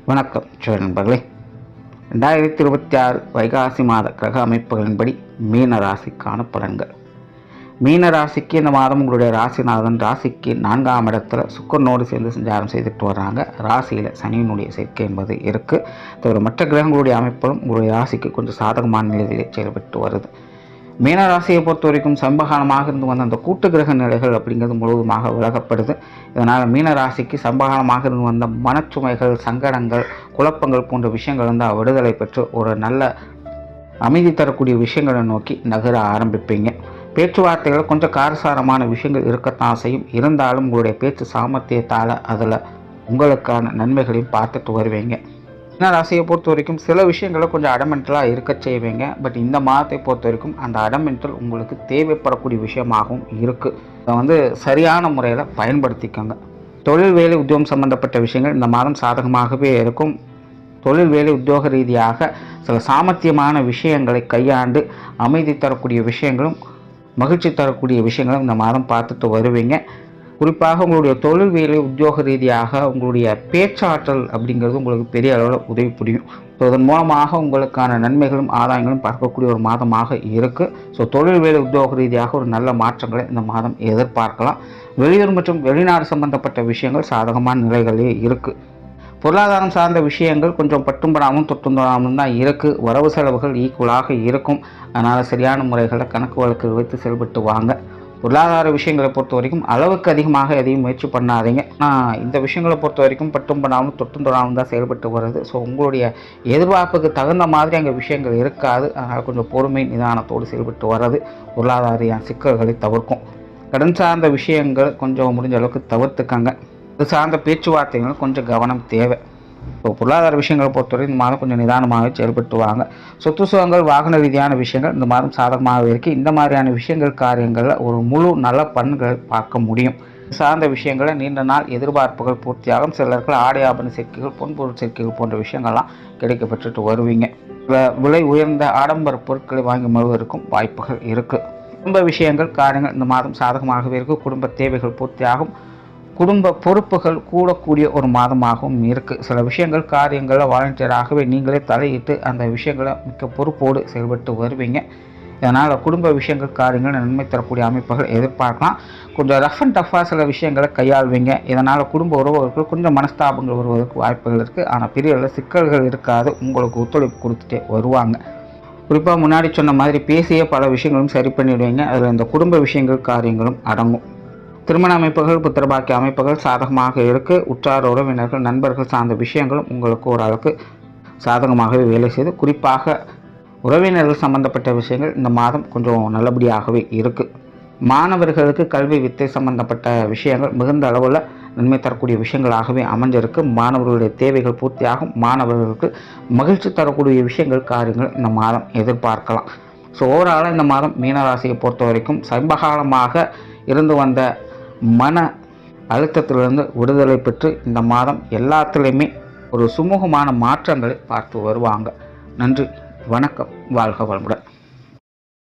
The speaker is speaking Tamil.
வணக்கம் நண்பர்களே. 2026 வைகாசி மாத கிரக அமைப்புகளின்படி மீன ராசிக்கான பலன்கள். மீன ராசிக்கு இந்த மாதம் உங்களுடைய ராசிநாதன் ராசிக்கு 4ஆம் இடத்துல சுக்கிரனோடு சேர்ந்து சஞ்சாரம் செய்துட்டு வர்றாங்க. ராசியில் சனியினுடைய சேர்க்கை என்பது இருக்குது. தவிர மற்ற கிரகங்களுடைய அமைப்புகளும் உங்களுடைய ராசிக்கு கொஞ்சம் சாதகமான நிலையிலே செயல்பட்டு வருது. மீன ராசியை பொறுத்த வரைக்கும் சம்பகாலமாக இருந்து வந்த அந்த கூட்டு கிரக நிலைகள் அப்படிங்கிறது முழுவதுமாக விலகப்படுது. இதனால் மீன ராசிக்கு சம்பகாலமாக இருந்து வந்த மனச்சுமைகள், சங்கடங்கள், குழப்பங்கள் போன்ற விஷயங்கள் வந்து விடுதலை பெற்று ஒரு நல்ல அமைதி தரக்கூடிய விஷயங்களை நோக்கி நகர ஆரம்பிப்பீங்க. பேச்சுவார்த்தைகள் கொஞ்சம் காரசாரமான விஷயங்கள் இருக்கத்தான் செய்யும். இருந்தாலும் உங்களுடைய பேச்சு சாமர்த்தியத்தால் அதில் உங்களுக்கான நன்மைகளையும் பார்த்துட்டு வருவீங்க. மீன ராசியை பொறுத்த வரைக்கும் சில விஷயங்களை கொஞ்சம் அடமெண்டலாக இருக்க செய்வீங்க. பட் இந்த மாதத்தை பொறுத்த வரைக்கும் அந்த அடமெண்டல் உங்களுக்கு தேவைப்படக்கூடிய விஷயமாகவும் இருக்குது. அதை வந்து சரியான முறையில் பயன்படுத்திக்கோங்க. தொழில் வேலை உத்தியோகம் சம்பந்தப்பட்ட விஷயங்கள் இந்த மாதம் சாதகமாகவே இருக்கும். தொழில் வேலை உத்தியோக ரீதியாக சில சாமர்த்தியமான விஷயங்களை கையாண்டு அமைதி தரக்கூடிய விஷயங்களும் மகிழ்ச்சி தரக்கூடிய விஷயங்களும் இந்த மாதம் பார்த்துட்டு வருவீங்க. குறிப்பாக உங்களுடைய தொழில் வேலை உத்தியோக ரீதியாக உங்களுடைய பேச்சாற்றல் அப்படிங்கிறது உங்களுக்கு பெரிய அளவில் உதவி புரியும். ஸோ அதன் மூலமாக உங்களுக்கான நன்மைகளும் ஆதாயங்களும் பார்க்கக்கூடிய ஒரு மாதமாக இருக்குது. ஸோ தொழில் வேலை உத்தியோக ரீதியாக ஒரு நல்ல மாற்றங்களை இந்த மாதம் எதிர்பார்க்கலாம். வெளியூர் மற்றும் வெளிநாடு சம்பந்தப்பட்ட விஷயங்கள் சாதகமான நிலைகளே இருக்குது. பொருளாதாரம் சார்ந்த விஷயங்கள் கொஞ்சம் பட்டும்படாமல் தொட்டும்படாமல் தான் இருக்குது. வரவு செலவுகள் ஈக்குவலாக இருக்கும். அதனால் சரியான முறைகளில் கணக்கு வழக்கு வைத்து செயல்பட்டு வாங்க. பொருளாதார விஷயங்களை பொறுத்த வரைக்கும் அளவுக்கு அதிகமாக எதையும் முயற்சி பண்ணாதீங்க. ஆனால் இந்த விஷயங்களை பொறுத்த வரைக்கும் பட்டும் பண்ணாமல் தொட்டும் தொடாமல் தான் செயல்பட்டு வருது. ஸோ உங்களுடைய எதிர்பார்ப்புக்கு தகுந்த மாதிரி அங்கே விஷயங்கள் இருக்காது. அதனால் கொஞ்சம் பொறுமை நிதானத்தோடு செயல்பட்டு வர்றது பொருளாதார சிக்கல்களை தவிர்க்கும். கடன் சார்ந்த விஷயங்கள் கொஞ்சம் முடிஞ்ச அளவுக்கு தவிர்த்துக்கங்க. இது சார்ந்த பேச்சுவார்த்தைகள் கொஞ்சம் கவனம் தேவை. ஸோ பொருளாதார விஷயங்களை பொறுத்தவரை இந்த மாதம் கொஞ்சம் நிதானமாக செயல்பட்டு வாங்க. சொத்து சுகங்கள், வாகன ரீதியான விஷயங்கள் இந்த மாதம் சாதகமாக இருக்குது. இந்த மாதிரியான விஷயங்கள் காரியங்களில் ஒரு முழு நல்ல பலன்களை பார்க்க முடியும். சார்ந்த விஷயங்களை நீண்ட நாள் எதிர்பார்ப்புகள் பூர்த்தியாகும். சிலர்கள் ஆடை ஆபரண சேர்க்கைகள், பொன்பொருள் சேர்க்கைகள் போன்ற விஷயங்கள்லாம் கிடைக்கப்பெற்றுட்டு வருவீங்க. விலை உயர்ந்த ஆடம்பர பொருட்களை வாங்கி மறுவதற்கும் வாய்ப்புகள் இருக்குது. குடும்ப விஷயங்கள் காரியங்கள் இந்த மாதம் சாதகமாகவே இருக்குது. குடும்ப தேவைகள் பூர்த்தியாகும். குடும்ப பொறுப்புகள் கூடக்கூடிய ஒரு மாதமாகவும் இருக்குது. சில விஷயங்கள் காரியங்களில் வாலண்டியராகவே நீங்களே தலையிட்டு அந்த விஷயங்களை மிக்க பொறுப்போடு செயல்பட்டு வருவீங்க. இதனால் குடும்ப விஷயங்கள் காரியங்கள் நன்மை தரக்கூடிய அமைப்புகள் எதிர்பார்க்கலாம். கொஞ்சம் ரஃப் அண்ட் டஃப்பாக சில விஷயங்களை கையாள்வீங்க. இதனால் குடும்ப உறவுகளுக்கு கொஞ்சம் மனஸ்தாபங்கள் வருவதற்கு வாய்ப்புகள் இருக்குது. ஆனால் பெரிய அளவில் சிக்கல்கள் இருக்காது. உங்களுக்கு ஒத்துழைப்பு கொடுத்துட்டே வருவாங்க. குறிப்பாக முன்னாடி சொன்ன மாதிரி பேசிய பல விஷயங்களும் சரி பண்ணிடுவீங்க. அதில் இந்த குடும்ப விஷயங்கள் காரியங்களும் அடங்கும். திருமண அமைப்புகள், புத்திரபாக்கிய அமைப்புகள் சாதகமாக இருக்குது. உற்றார் உறவினர்கள், நண்பர்கள் சார்ந்த விஷயங்களும் உங்களுக்கு ஓரளவுக்கு சாதகமாகவே வேலை செய்து, குறிப்பாக உறவினர்கள் சம்பந்தப்பட்ட விஷயங்கள் இந்த மாதம் கொஞ்சம் நல்லபடியாகவே இருக்குது. மாணவர்களுக்கு கல்வி வித்தை சம்பந்தப்பட்ட விஷயங்கள் மிகுந்த அளவில் நன்மை தரக்கூடிய விஷயங்களாகவே அமைஞ்சிருக்கு. மாணவர்களுடைய தேவைகள் பூர்த்தியாகும். மாணவர்களுக்கு மகிழ்ச்சி தரக்கூடிய விஷயங்கள் காரியங்கள் இந்த மாதம் எதிர்பார்க்கலாம். ஸோ ஓவராலாக இந்த மாதம் மீனராசியை பொறுத்த வரைக்கும் சமகாலமாக இருந்து வந்த மன அழுத்தத்திலிருந்து விடுதலை பெற்று இந்த மாதம் எல்லாத்துலேயுமே ஒரு சுமூகமான மாற்றங்களை பார்த்து வருவாங்க. நன்றி, வணக்கம், வாழ்க வளமுடன்.